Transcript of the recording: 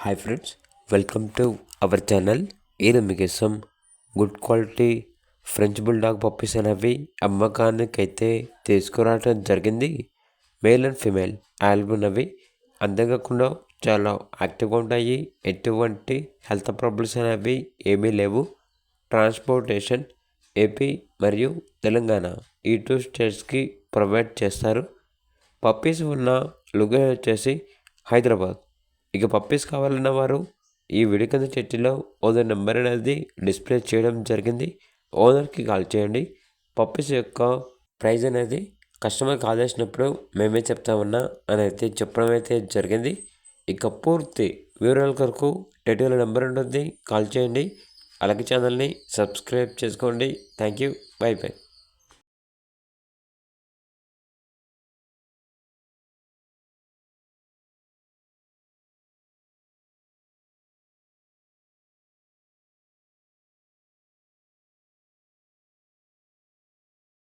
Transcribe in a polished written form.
Hi friends, welcome to our channel. ఈరోజు మీకోసం good quality French bulldog puppies అనేవి అమ్మకానికైతే తీసుకురావడం జరిగింది. మేల్ అండ్ ఫీమేల్ ఆల్బమ్ అవి. అంతేకాకుండా చాలా యాక్టివ్గా ఉంటాయి. ఎటువంటి హెల్త్ ప్రాబ్లమ్స్ అనేవి ఏమీ లేవు. ట్రాన్స్పోర్టేషన్ ఏపీ మరియు తెలంగాణ ఈ 2 స్టేట్స్కి ప్రొవైడ్ చేస్తారు. పప్పీస్ ఉన్న లొకేషన్ వచ్చేసి హైదరాబాద్. ఇక పప్పీస్ కావాలన్న వారు ఈ వీడియో కింద చర్చలో ఓనర్ నెంబర్ అనేది డిస్ప్లే చేయడం జరిగింది. ఓనర్కి కాల్ చేయండి. పప్పీస్ యొక్క ప్రైజ్ అనేది కస్టమర్కి ఆదేశించినప్పుడు మేమే చెప్తామన్నా అని అయితే చెప్పడం అయితే జరిగింది. ఇక పూర్తి వివరాల కొరకు టైటిల్ నెంబర్ ఉంటుంది, కాల్ చేయండి. అలాగే ఛానల్ని సబ్స్క్రైబ్ చేసుకోండి. Thank you. By by.